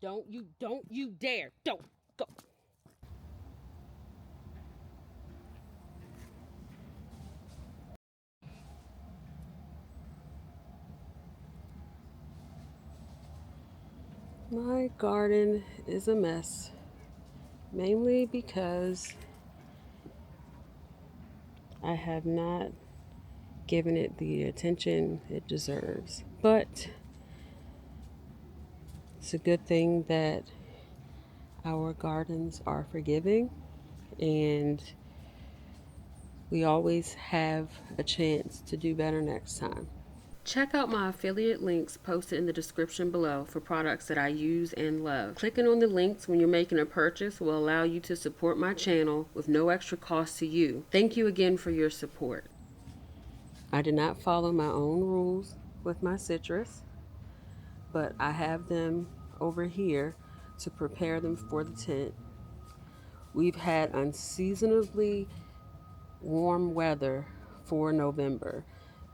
Don't you dare. Don't go. My garden is a mess, mainly because I have not given it the attention it deserves. But it's a good thing that our gardens are forgiving and we always have a chance to do better next time. Check out my affiliate links posted in the description below for products that I use and love. Clicking on the links when you're making a purchase will allow you to support my channel with no extra cost to you. Thank you again for your support. I did not follow my own rules with my citrus, but I have them over here to prepare them for the tent. We've had unseasonably warm weather for November,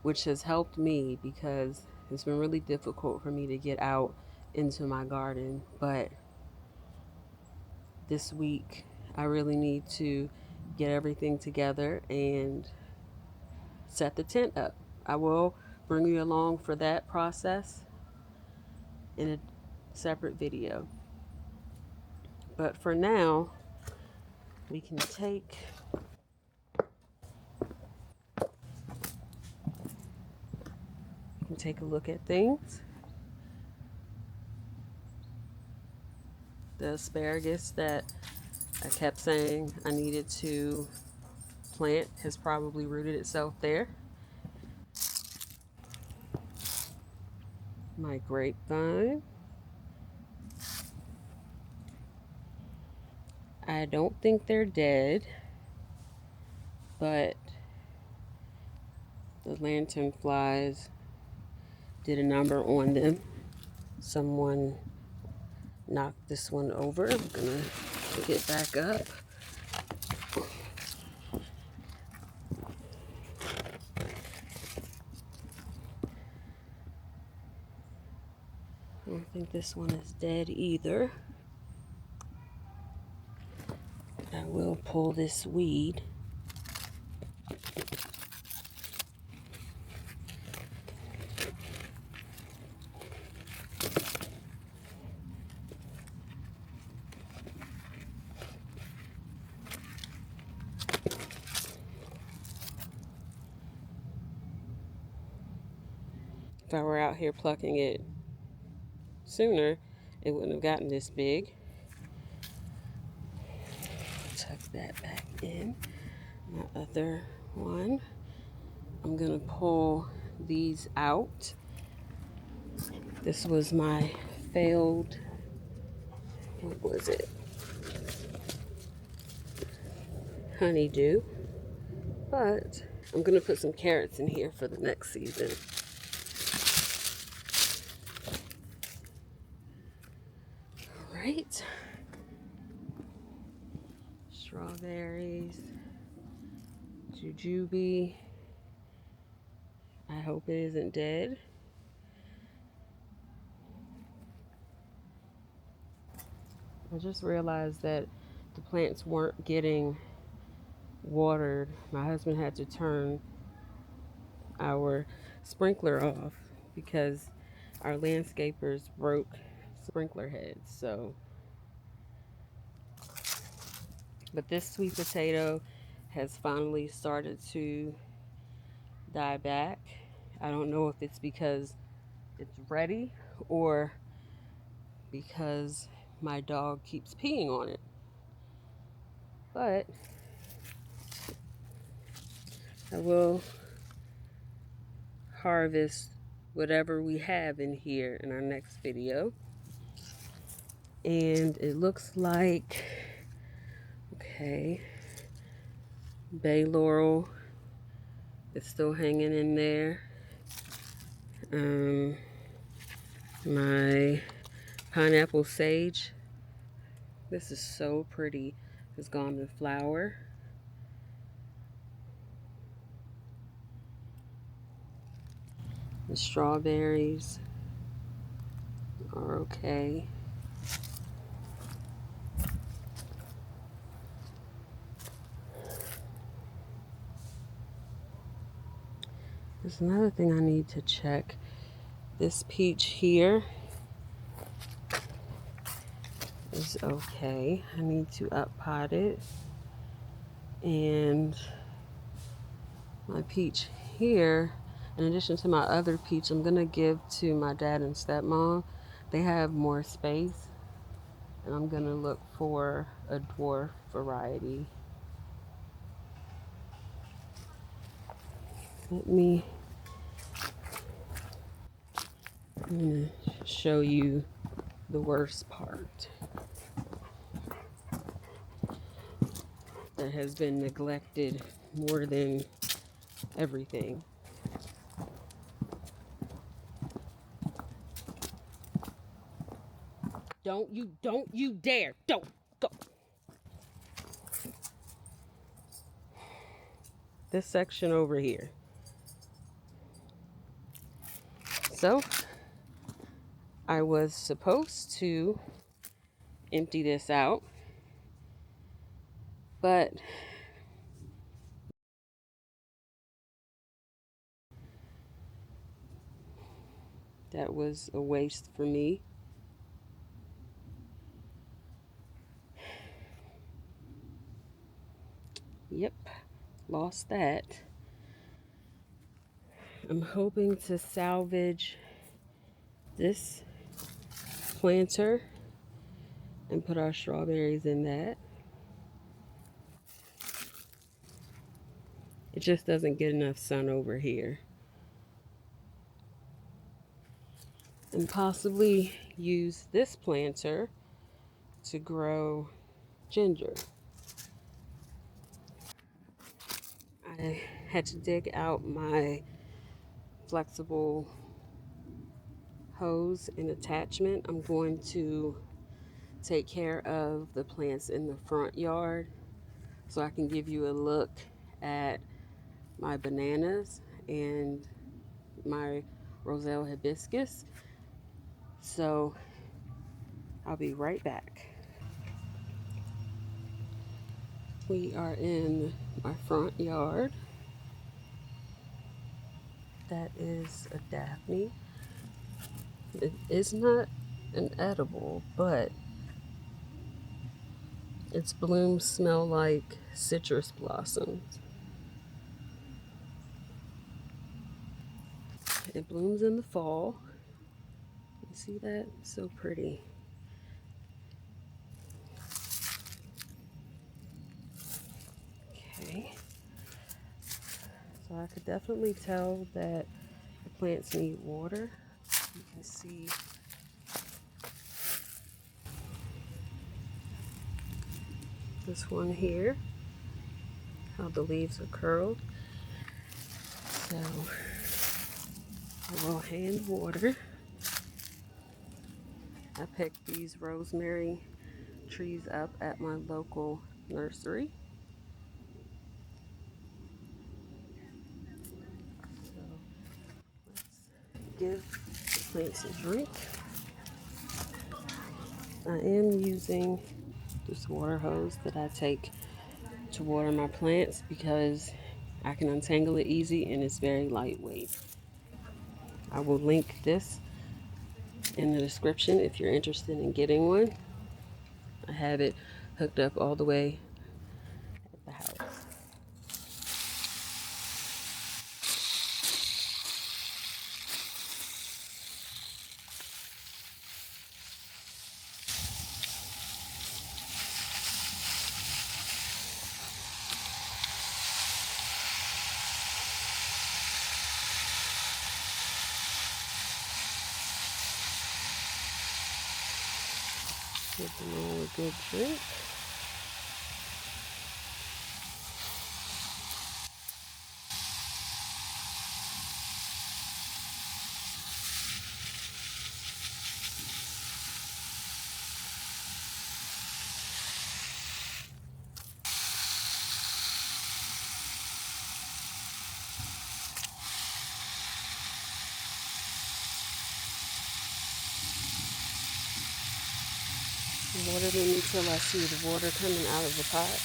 which has helped me because it's been really difficult for me to get out into my garden. But this week I really need to get everything together and set the tent up. I will bring you along for that process in a separate video. But for now, we can take a look at things. The asparagus that I kept saying I needed to plant has probably rooted itself there. My grapevine. I don't think they're dead, but the lantern flies did a number on them. Someone knocked this one over. I'm gonna pick it back up. I don't think this one is dead either. I will pull this weed. If I were out here plucking it sooner, it wouldn't have gotten this big. Tuck that back in. My other one. I'm gonna pull these out. This was my failed, what was it? Honeydew. But I'm gonna put some carrots in here for the next season. All right. Strawberries. Jujube. I hope it isn't dead. I just realized that the plants weren't getting watered. My husband had to turn our sprinkler off because our landscapers broke sprinkler heads. So, but this sweet potato has finally started to die back. I don't know if it's because it's ready or because my dog keeps peeing on it. But I will harvest whatever we have in here in our next video. And it looks like, okay, bay laurel is still hanging in there. My pineapple sage, this is so pretty, has gone to flower. The strawberries are okay. There's another thing I need to check. This peach here is okay. I need to up pot it. And my peach here, in addition to my other peach, I'm gonna give to my dad and stepmom. They have more space, and I'm gonna look for a dwarf variety. I'm gonna show you the worst part that has been neglected more than everything. Don't you dare, don't go. This section over here. So I was supposed to empty this out, but that was a waste for me. Yep, lost that. I'm hoping to salvage this planter and put our strawberries in that. It just doesn't get enough sun over here. And possibly use this planter to grow ginger. I had to dig out my flexible hose and attachment. I'm going to take care of the plants in the front yard so I can give you a look at my bananas and my Roselle hibiscus. So I'll be right back. We are in my front yard. That is a daphne. It is not an edible, but its blooms smell like citrus blossoms. It blooms in the fall. You see that? It's so pretty. Okay. So I could definitely tell that the plants need water. You can see this one here, how the leaves are curled. So I will hand water. I picked these rosemary trees up at my local nursery. So let's give the plants a drink. I am using this water hose that I take to water my plants because I can untangle it easy and it's very lightweight. I will link this in the description if you're interested in getting one. I have it hooked up all the way at the house. Give them all a good drink. Water them until I see the water coming out of the pot.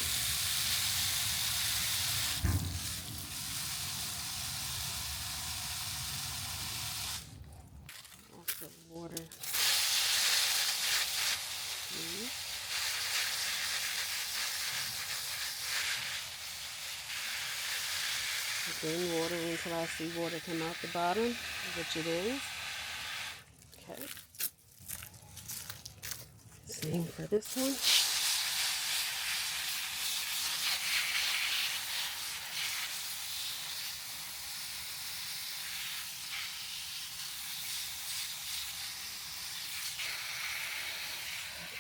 Again, water until I see water come out the bottom, which it is. Okay. Same for this one.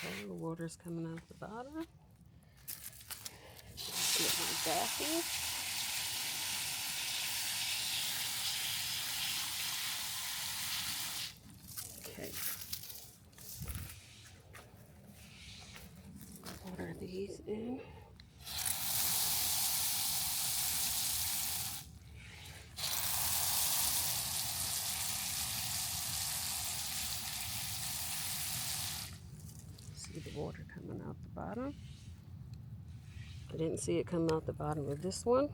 Okay, the water's coming out the bottom. Get my daphne. Okay. Water these in. See the water coming out the bottom. I didn't see it come out the bottom of this one.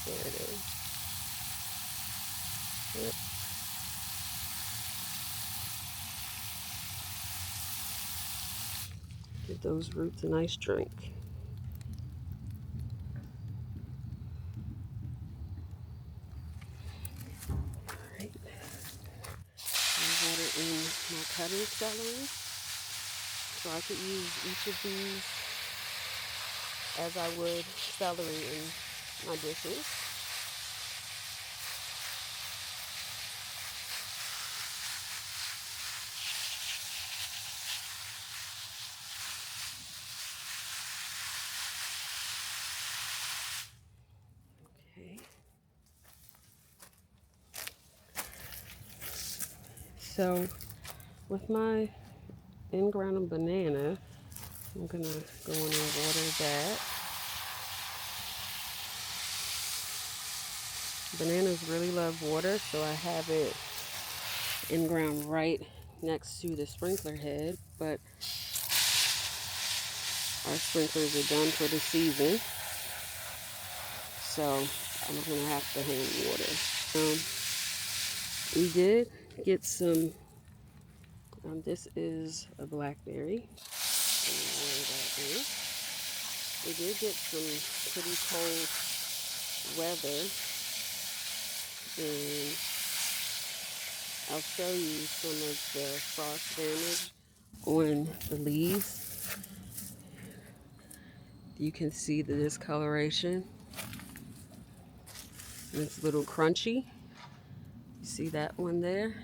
There it is. Yep. Give those roots a nice drink. Alright. Water in my cutting celery. So I could use each of these as I would celery in my dishes. Okay. So with my in-ground banana, I'm gonna go in and water that. Bananas really love water, so I have it in ground right next to the sprinkler head, but our sprinklers are done for the season, so I'm gonna have to hand water. We did get some, this is a blackberry. We did get some pretty cold weather, and I'll show you some of the frost damage on the leaves. You can see the discoloration. And it's a little crunchy. You see that one there?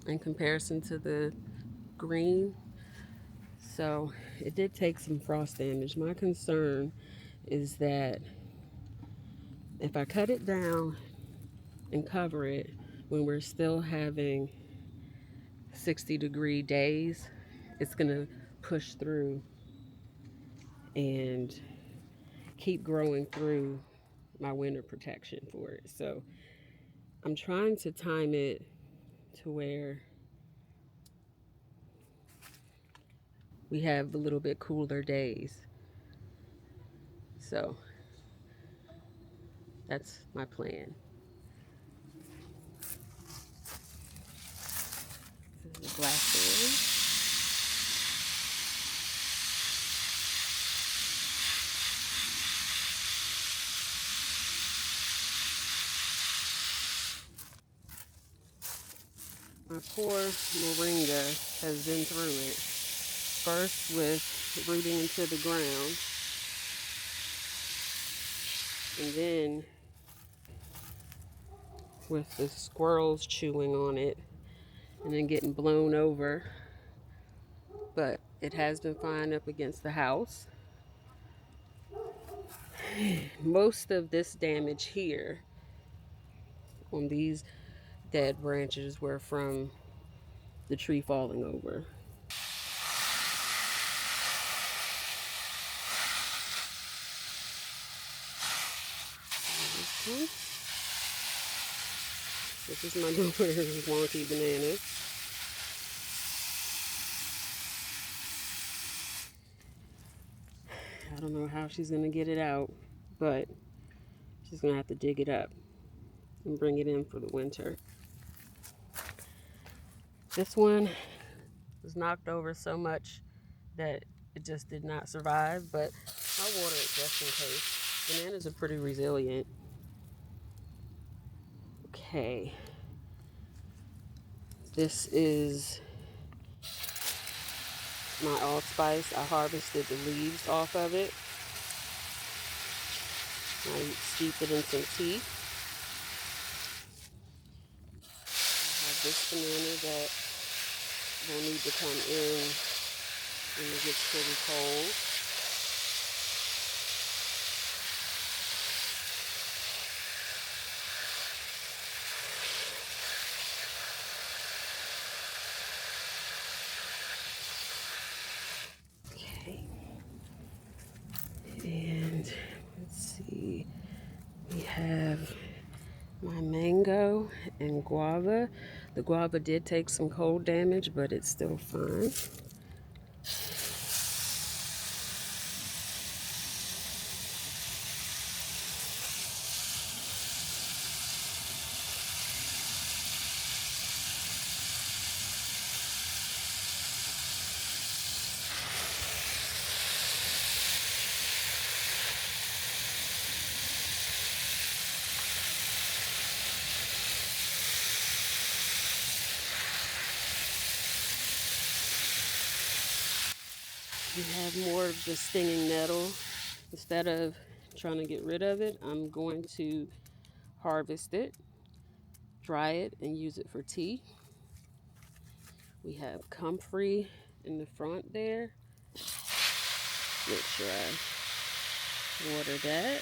In comparison to the green. So it did take some frost damage. My concern is that if I cut it down and cover it when we're still having 60-degree days, it's gonna push through and keep growing through my winter protection for it. So I'm trying to time it to where we have a little bit cooler days. So that's my plan. This is the blackberry. My poor moringa has been through it. First with rooting into the ground, and then with the squirrels chewing on it, and then getting blown over. But it has been fine up against the house. Most of this damage here on these dead branches were from the tree falling over. This is my daughter's wonky banana. I don't know how she's gonna get it out, but she's gonna have to dig it up and bring it in for the winter. This one was knocked over so much that it just did not survive, but I'll water it just in case. Bananas are pretty resilient. Okay. This is my allspice. I harvested the leaves off of it. I steep it in some tea. I have this banana that will need to come in when it gets pretty cold. Okay. And let's see. We have my mango and guava. The guava did take some cold damage, but it's still fine. We have more of the stinging nettle. Instead of trying to get rid of it, I'm going to harvest it, dry it, and use it for tea. We have comfrey in the front there. Make sure I water that.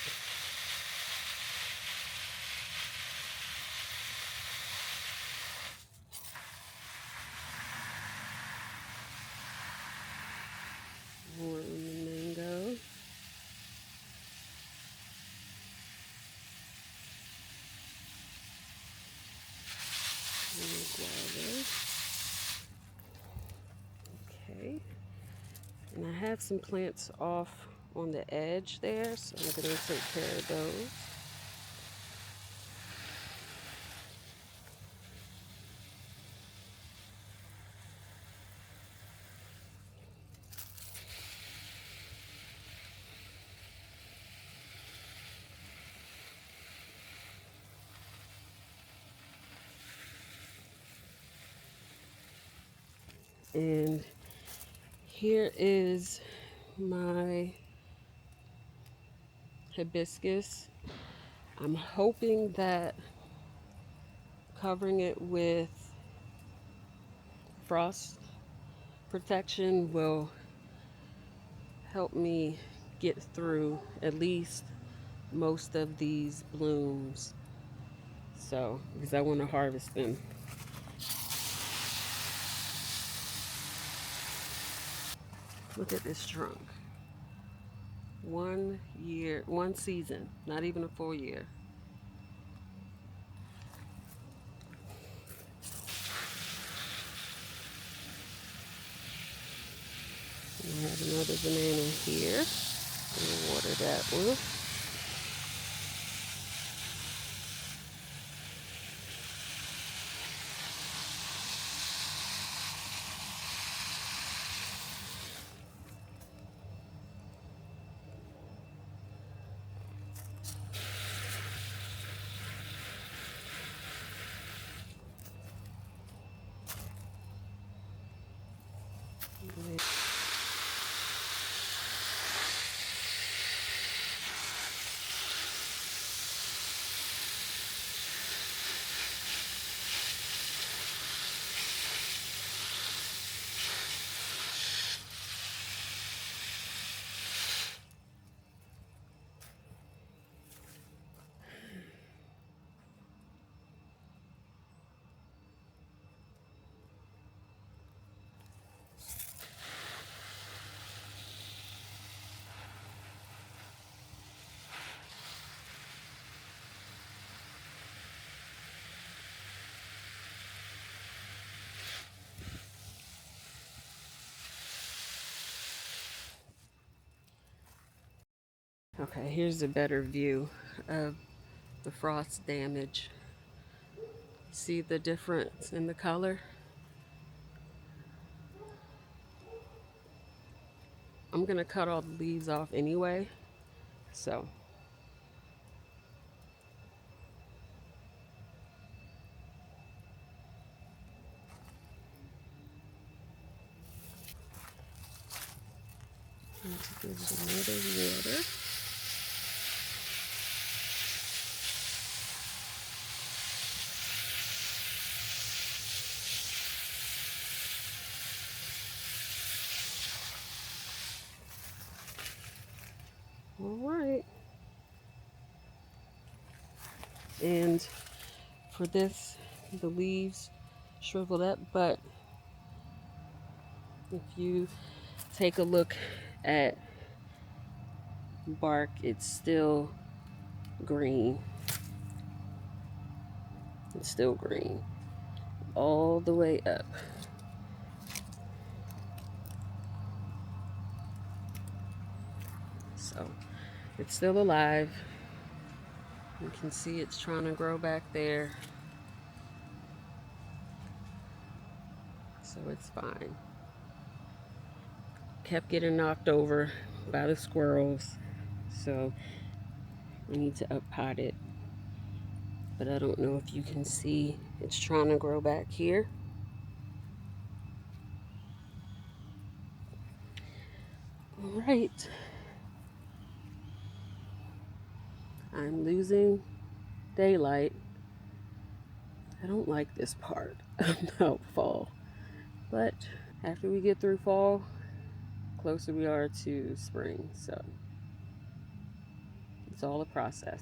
More on the mango. And the guava. Okay. And I have some plants off on the edge there, so I'm going to take care of those. And here is my hibiscus. I'm hoping that covering it with frost protection will help me get through at least most of these blooms. So, because I want to harvest them. Look at this trunk. 1 year, 1 season, not even a full year. I have another banana here. I'm gonna water that one. Okay, here's a better view of the frost damage. See the difference in the color? I'm gonna cut all the leaves off anyway, so. Need to give it another water. All right. And for this, the leaves shriveled up, but if you take a look at bark, it's still green. It's still green all the way up. So it's still alive. You can see it's trying to grow back there. So it's fine. Kept getting knocked over by the squirrels. So we need to up-pot it. But I don't know if you can see it's trying to grow back here. All right. I'm losing daylight. I don't like this part about fall. But after we get through fall, closer we are to spring. So it's all a process.